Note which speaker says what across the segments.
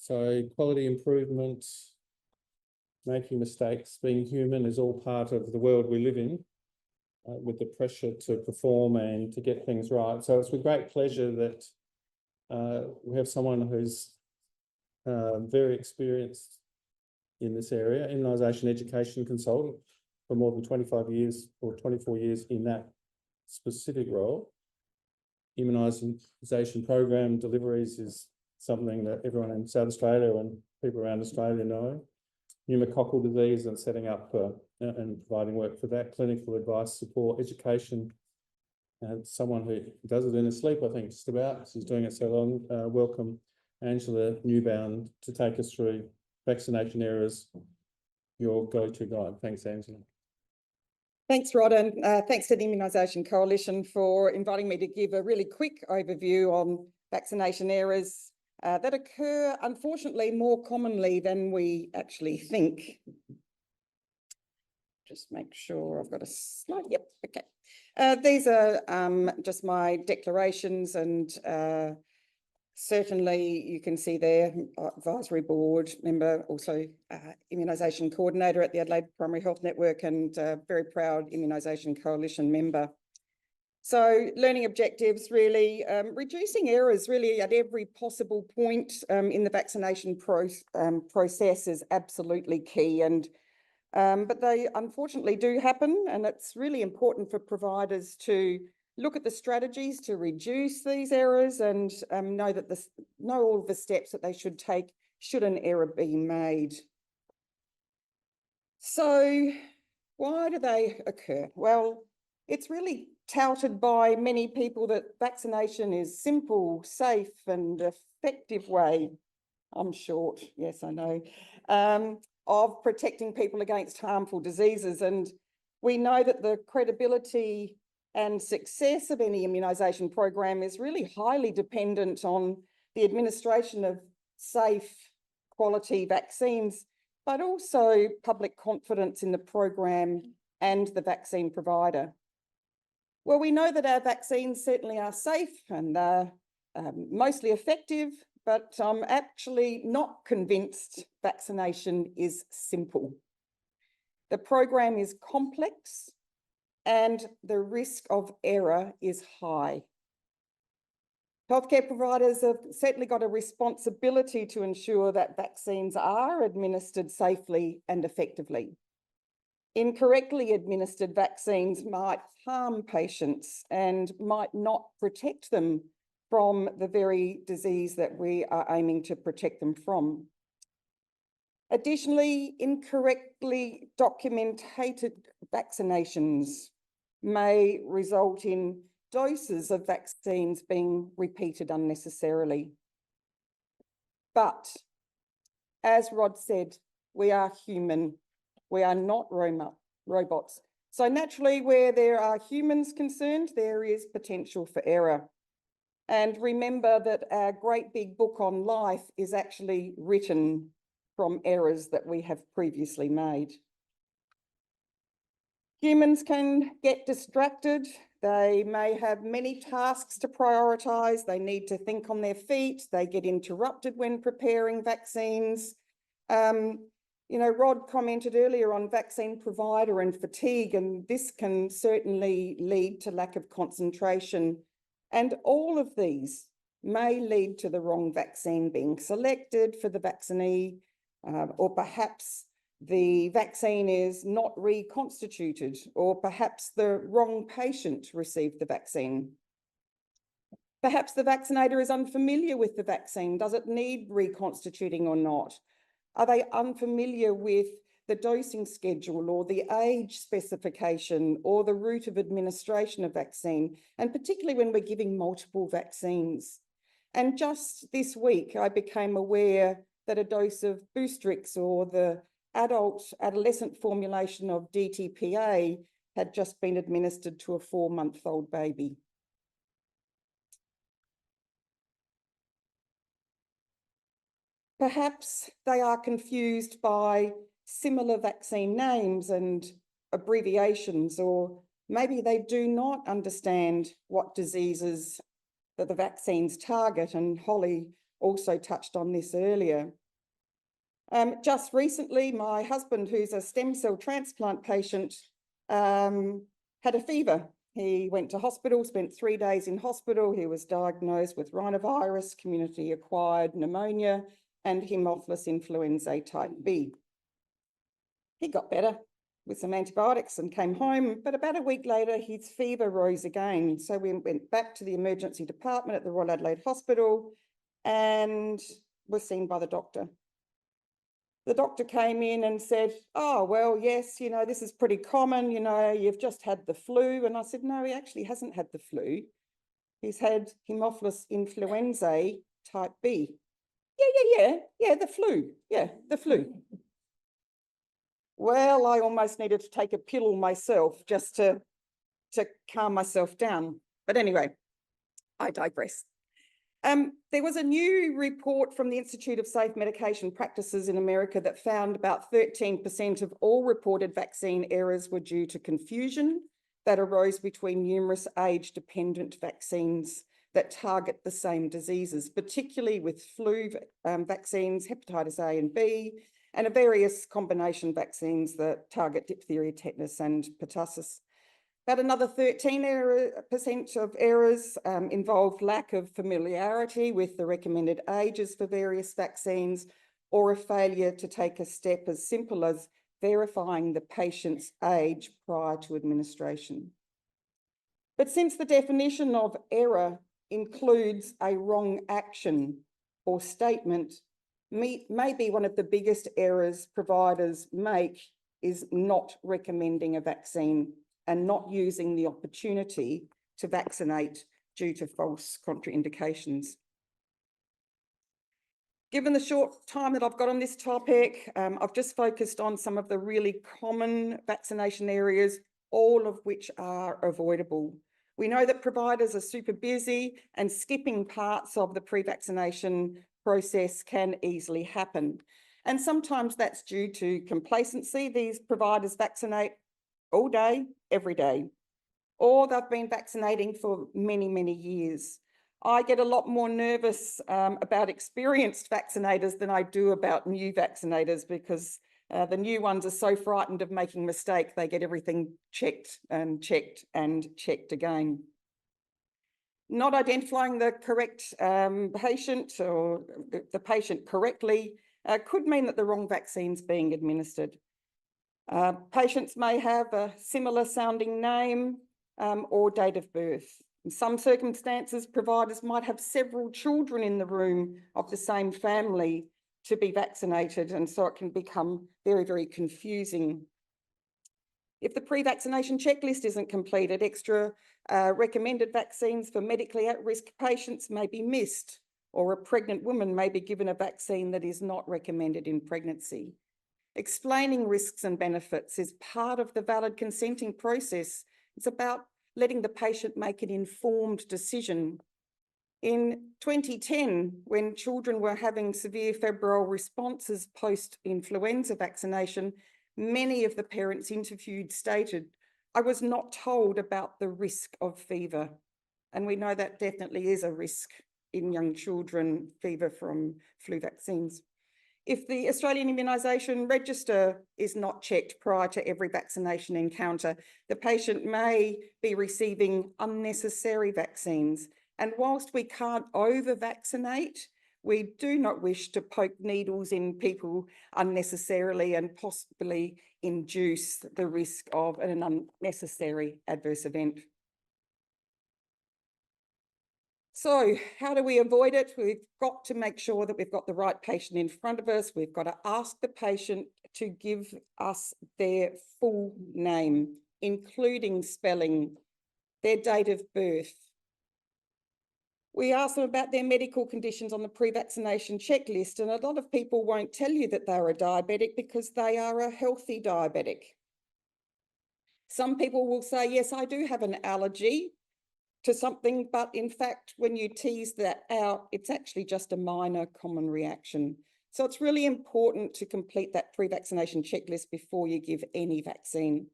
Speaker 1: So quality improvement, making mistakes, being human is all part of the world we live in, with the pressure to perform and to get things right. So it's with great pleasure that we have someone who's very experienced in this area, immunisation education consultant for more than 25 years or 24 years in that specific role. Immunisation program deliveries is something that everyone in South Australia and people around Australia know. Pneumococcal disease and setting up and providing work for that, clinical advice, support, education, and someone who does it in her sleep, I think, just about. She's doing it so long. Welcome, Angela Newbound, to take us through vaccination errors, your go-to guide. Thanks, Angela.
Speaker 2: Thanks, Rod, and thanks to the Immunisation Coalition for inviting me to give a really quick overview on vaccination errors that occur, unfortunately, more commonly than we actually think. Just make sure I've got a slide. Yep, okay. These are just my declarations, and certainly you can see there, advisory board member, also immunisation coordinator at the Adelaide Primary Health Network, and very proud Immunisation Coalition member. So learning objectives, really reducing errors really at every possible point in the vaccination process is absolutely key, and but they unfortunately do happen, and it's really important for providers to look at the strategies to reduce these errors and know all of the steps that they should take should an error be made. So why do they occur? Well, it's really touted by many people that vaccination is simple, safe and effective way, I'm short, yes I know, of protecting people against harmful diseases. And we know that the credibility and success of any immunisation program is really highly dependent on the administration of safe, quality vaccines, but also public confidence in the program and the vaccine provider. Well, we know that our vaccines certainly are safe and they're mostly effective, but I'm actually not convinced vaccination is simple. The program is complex and the risk of error is high. Healthcare providers have certainly got a responsibility to ensure that vaccines are administered safely and effectively. Incorrectly administered vaccines might harm patients and might not protect them from the very disease that we are aiming to protect them from. Additionally, incorrectly documented vaccinations may result in doses of vaccines being repeated unnecessarily. But as Rod said, we are human. We are not robots. So naturally, where there are humans concerned, there is potential for error. And remember that our great big book on life is actually written from errors that we have previously made. Humans can get distracted. They may have many tasks to prioritise. They need to think on their feet. They get interrupted when preparing vaccines. You know, Rod commented earlier on vaccine provider and fatigue, and this can certainly lead to lack of concentration. And all of these may lead to the wrong vaccine being selected for the vaccinee, or perhaps the vaccine is not reconstituted, or perhaps the wrong patient received the vaccine. Perhaps the vaccinator is unfamiliar with the vaccine. Does it need reconstituting or not? Are they unfamiliar with the dosing schedule or the age specification or the route of administration of vaccine, and particularly when we're giving multiple vaccines? And just this week, I became aware that a dose of Boostrix or the adolescent formulation of DTPA had just been administered to a 4-month-old baby. Perhaps they are confused by similar vaccine names and abbreviations, or maybe they do not understand what diseases that the vaccines target and wholly also touched on this earlier. Just recently, my husband, who's a stem cell transplant patient, had a fever. He went to hospital, spent 3 days in hospital. He was diagnosed with rhinovirus, community-acquired pneumonia, and Haemophilus influenzae type B. He got better with some antibiotics and came home, but about a week later, his fever rose again. So we went back to the emergency department at the Royal Adelaide Hospital and was seen by the doctor. The doctor came in and said, oh, well, yes, you know, this is pretty common, you know, you've just had the flu. And I said, no, he actually hasn't had the flu. He's had Haemophilus influenzae type B. Yeah, the flu. Yeah, the flu. Well, I almost needed to take a pill myself just to calm myself down. But anyway, I digress. There was a new report from the Institute of Safe Medication Practices in America that found about 13% of all reported vaccine errors were due to confusion that arose between numerous age-dependent vaccines that target the same diseases, particularly with flu vaccines, hepatitis A and B, and various combination vaccines that target diphtheria, tetanus, and pertussis. About another 13% of errors involved lack of familiarity with the recommended ages for various vaccines, or a failure to take a step as simple as verifying the patient's age prior to administration. But since the definition of error includes a wrong action or statement, maybe one of the biggest errors providers make is not recommending a vaccine and not using the opportunity to vaccinate due to false contraindications. Given the short time that I've got on this topic, I've just focused on some of the really common vaccination areas, all of which are avoidable. We know that providers are super busy and skipping parts of the pre-vaccination process can easily happen. And sometimes that's due to complacency. These providers vaccinate all day, every day, or they've been vaccinating for many, many years. I get a lot more nervous about experienced vaccinators than I do about new vaccinators, because the new ones are so frightened of making mistakes, they get everything checked and checked and checked again. Not identifying the correct patient or the patient correctly could mean that the wrong vaccine's being administered. Patients may have a similar sounding name or date of birth. In some circumstances, providers might have several children in the room of the same family to be vaccinated, and so it can become very, very confusing. If the pre-vaccination checklist isn't completed, extra recommended vaccines for medically at-risk patients may be missed, or a pregnant woman may be given a vaccine that is not recommended in pregnancy. Explaining risks and benefits is part of the valid consenting process. It's about letting the patient make an informed decision. In 2010, when children were having severe febrile responses post-influenza vaccination, many of the parents interviewed stated, "I was not told about the risk of fever." And we know that definitely is a risk in young children, fever from flu vaccines. If the Australian Immunisation Register is not checked prior to every vaccination encounter, the patient may be receiving unnecessary vaccines. And whilst we can't over-vaccinate, we do not wish to poke needles in people unnecessarily and possibly induce the risk of an unnecessary adverse event. So how do we avoid it? We've got to make sure that we've got the right patient in front of us. We've got to ask the patient to give us their full name, including spelling, their date of birth. We ask them about their medical conditions on the pre-vaccination checklist, and a lot of people won't tell you that they're a diabetic because they are a healthy diabetic. Some people will say, yes, I do have an allergy to something, but in fact, when you tease that out, it's actually just a minor common reaction. So it's really important to complete that pre-vaccination checklist before you give any vaccine.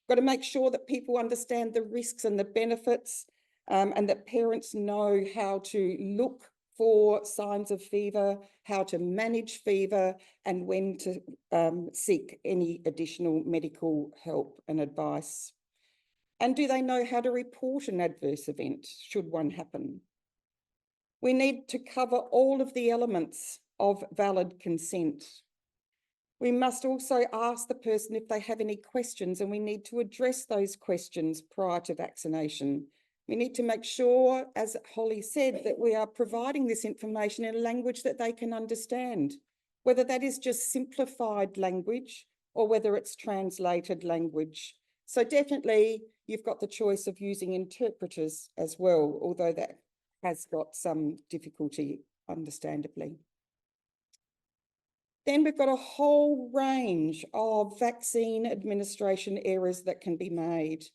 Speaker 2: Got to make sure that people understand the risks and the benefits, and that parents know how to look for signs of fever, how to manage fever, and when to seek any additional medical help and advice. And do they know how to report an adverse event should one happen? We need to cover all of the elements of valid consent. We must also ask the person if they have any questions, and we need to address those questions prior to vaccination. We need to make sure, as Holly said, that we are providing this information in a language that they can understand, whether that is just simplified language or whether it's translated language. So definitely you've got the choice of using interpreters as well, although that has got some difficulty, understandably. Then we've got a whole range of vaccine administration errors that can be made.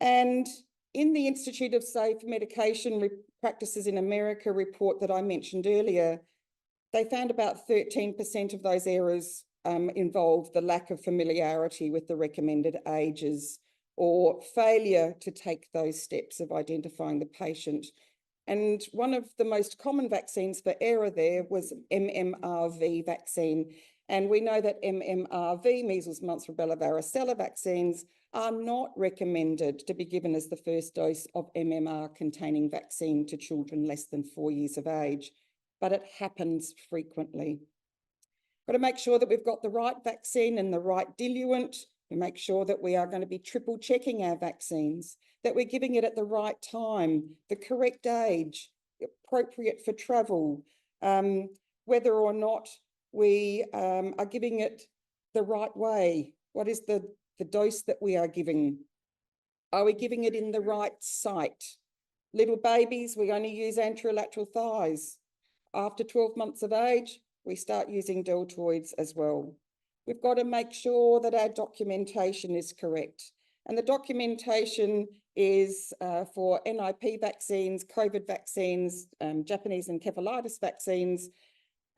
Speaker 2: And in the Institute of Safe Medication Practices in America report that I mentioned earlier, they found about 13% of those errors involve the lack of familiarity with the recommended ages or failure to take those steps of identifying the patient. And one of the most common vaccines for error there was MMRV vaccine. And we know that MMRV, measles, mumps, rubella, varicella vaccines, are not recommended to be given as the first dose of MMR-containing vaccine to children less than 4 years of age, but it happens frequently. Got to make sure that we've got the right vaccine and the right diluent. We make sure that we are going to be triple checking our vaccines, that we're giving it at the right time, the correct age, appropriate for travel, whether or not we are giving it the right way. What is the dose that we are giving? Are we giving it in the right site? Little babies, we only use anterolateral thighs. After 12 months of age, we start using deltoids as well. We've got to make sure that our documentation is correct. And the documentation is for NIP vaccines, COVID vaccines, Japanese encephalitis vaccines,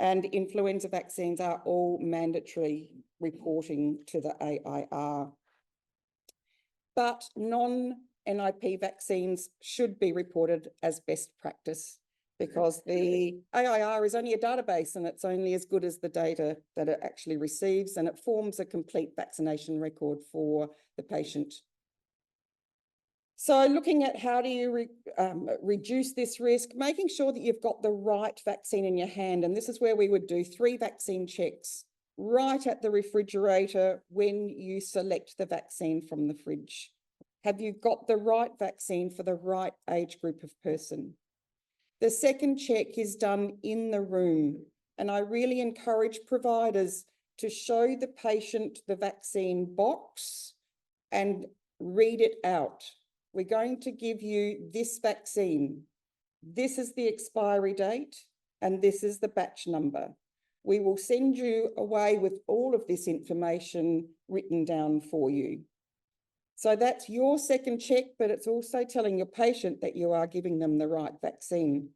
Speaker 2: and influenza vaccines are all mandatory reporting to the AIR. But non-NIP vaccines should be reported as best practice, because the AIR is only a database and it's only as good as the data that it actually receives, and it forms a complete vaccination record for the patient. So looking at how do you reduce this risk, making sure that you've got the right vaccine in your hand. And this is where we would do 3 vaccine checks right at the refrigerator when you select the vaccine from the fridge. Have you got the right vaccine for the right age group of person? The second check is done in the room, and I really encourage providers to show the patient the vaccine box and read it out. We're going to give you this vaccine. This is the expiry date, and this is the batch number. We will send you away with all of this information written down for you. So that's your second check, but it's also telling your patient that you are giving them the right vaccine.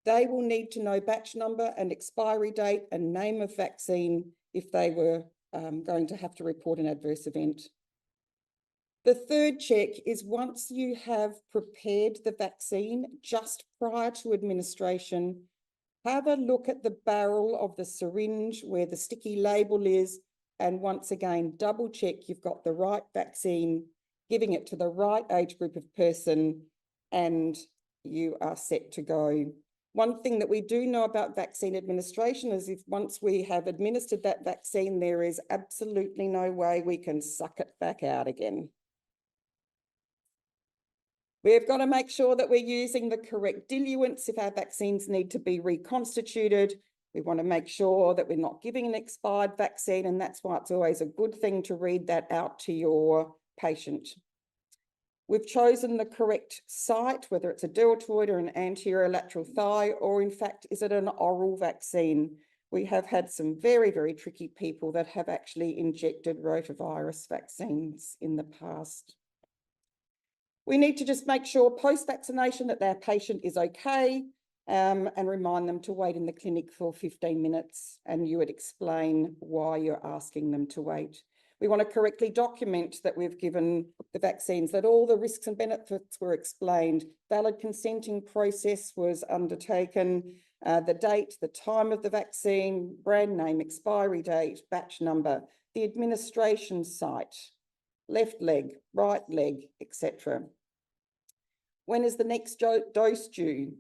Speaker 2: They will need to know batch number and expiry date and name of vaccine if they were going to have to report an adverse event. The third check is once you have prepared the vaccine just prior to administration, have a look at the barrel of the syringe where the sticky label is, and once again, double check you've got the right vaccine, giving it to the right age group of person, and you are set to go. One thing that we do know about vaccine administration is if once we have administered that vaccine, there is absolutely no way we can suck it back out again. We've got to make sure that we're using the correct diluents if our vaccines need to be reconstituted. We want to make sure that we're not giving an expired vaccine, and that's why it's always a good thing to read that out to your patient. We've chosen the correct site, whether it's a deltoid or an anterior lateral thigh, or in fact, is it an oral vaccine? We have had some very, very tricky people that have actually injected rotavirus vaccines in the past. We need to just make sure post-vaccination that their patient is okay, and remind them to wait in the clinic for 15 minutes, and you would explain why you're asking them to wait. We want to correctly document that we've given the vaccines, that all the risks and benefits were explained, valid consenting process was undertaken, the date, the time of the vaccine, brand name, expiry date, batch number, the administration site, left leg, right leg, etc. When is the next dose due?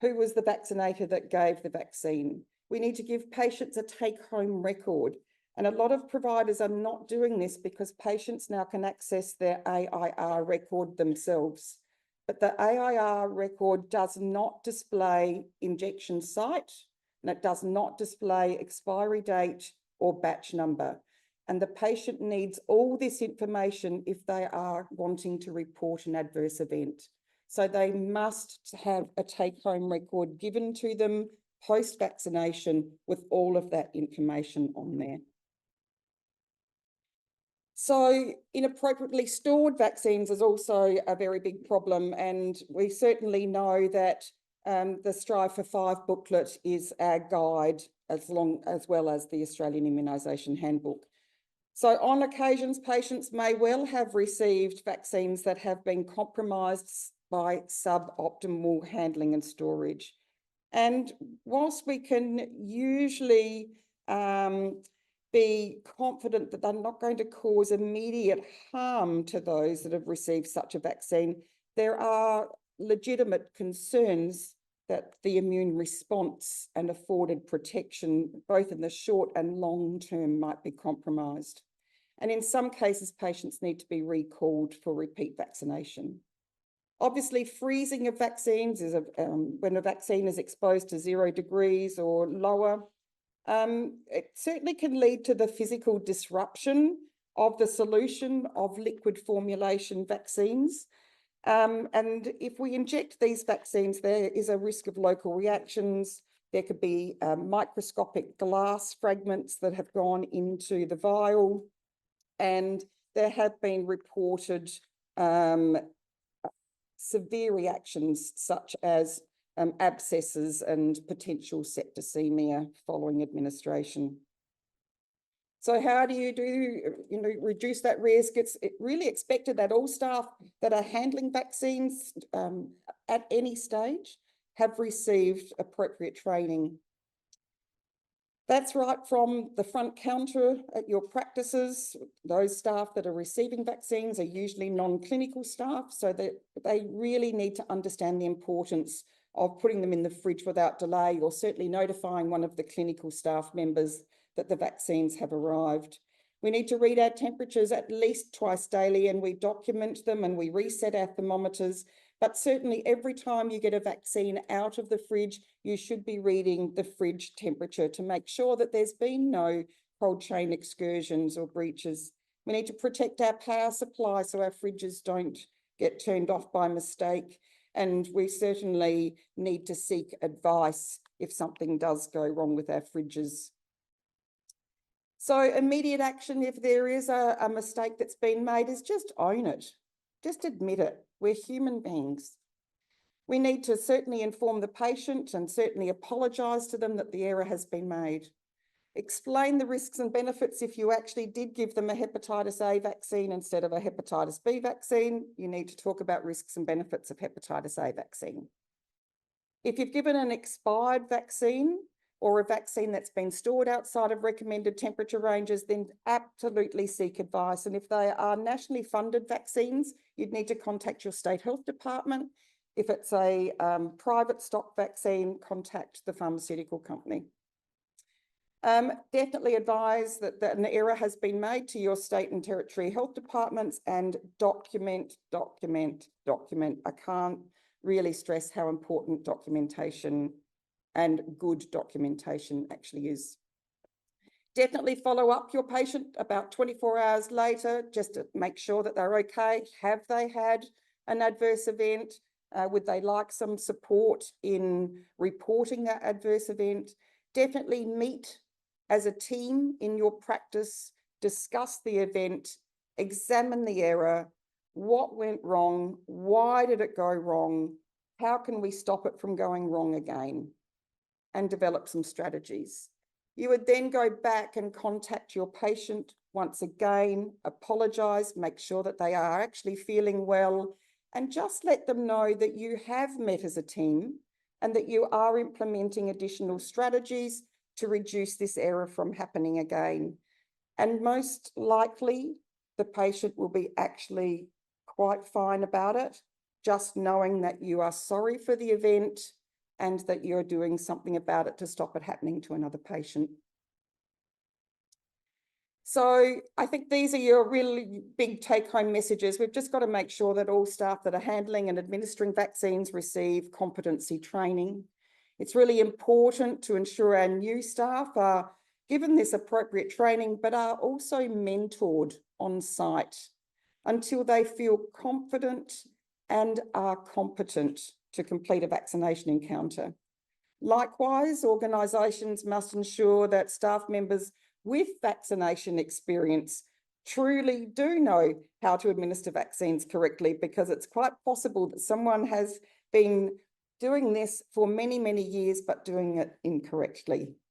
Speaker 2: Who was the vaccinator that gave the vaccine? We need to give patients a take-home record. And a lot of providers are not doing this because patients now can access their AIR record themselves. But the AIR record does not display injection site, and it does not display expiry date or batch number. And the patient needs all this information if they are wanting to report an adverse event. So they must have a take-home record given to them post-vaccination with all of that information on there. So inappropriately stored vaccines is also a very big problem, and we certainly know that the Strive for 5 booklet is our guide as well as the Australian Immunisation Handbook. So on occasions, patients may well have received vaccines that have been compromised by suboptimal handling and storage. And whilst we can usually be confident that they're not going to cause immediate harm to those that have received such a vaccine, there are legitimate concerns that the immune response and afforded protection, both in the short and long term, might be compromised. And in some cases, patients need to be recalled for repeat vaccination. Obviously, freezing of vaccines is when a vaccine is exposed to 0 degrees or lower. It certainly can lead to the physical disruption of the solution of liquid formulation vaccines. And if we inject these vaccines, there is a risk of local reactions. There could be microscopic glass fragments that have gone into the vial. And there have been reported severe reactions such as abscesses and potential septicemia following administration. So how do you reduce that risk? It's really expected that all staff that are handling vaccines at any stage have received appropriate training. That's right from the front counter at your practices. Those staff that are receiving vaccines are usually non-clinical staff, so that they really need to understand the importance of putting them in the fridge without delay, or certainly notifying one of the clinical staff members that the vaccines have arrived. We need to read our temperatures at least twice daily, and we document them and we reset our thermometers. But certainly every time you get a vaccine out of the fridge, you should be reading the fridge temperature to make sure that there's been no cold chain excursions or breaches. We need to protect our power supply so our fridges don't get turned off by mistake. And we certainly need to seek advice if something does go wrong with our fridges. So immediate action, if there is a mistake that's been made, is just own it. Just admit it. We're human beings. We need to certainly inform the patient and certainly apologise to them that the error has been made. Explain the risks and benefits. If you actually did give them a hepatitis A vaccine instead of a hepatitis B vaccine, you need to talk about risks and benefits of hepatitis A vaccine. If you've given an expired vaccine or a vaccine that's been stored outside of recommended temperature ranges, then absolutely seek advice. And if they are nationally funded vaccines, you'd need to contact your state health department. If it's a private stock vaccine, contact the pharmaceutical company. Definitely advise that an error has been made to your state and territory health departments, and document. I can't really stress how important documentation and good documentation actually is. Definitely follow up your patient about 24 hours later, just to make sure that they're okay. Have they had an adverse event? Would they like some support in reporting that adverse event? Definitely meet as a team in your practice, discuss the event, examine the error, what went wrong, why did it go wrong, how can we stop it from going wrong again, and develop some strategies. You would then go back and contact your patient once again, apologise, make sure that they are actually feeling well, and just let them know that you have met as a team and that you are implementing additional strategies to reduce this error from happening again. And most likely, the patient will be actually quite fine about it, just knowing that you are sorry for the event and that you're doing something about it to stop it happening to another patient. So I think these are your really big take-home messages. We've just got to make sure that all staff that are handling and administering vaccines receive competency training. It's really important to ensure our new staff are given this appropriate training, but are also mentored on site until they feel confident and are competent to complete a vaccination encounter. Likewise, organisations must ensure that staff members with vaccination experience truly do know how to administer vaccines correctly, because it's quite possible that someone has been doing this for many, many years, but doing it incorrectly.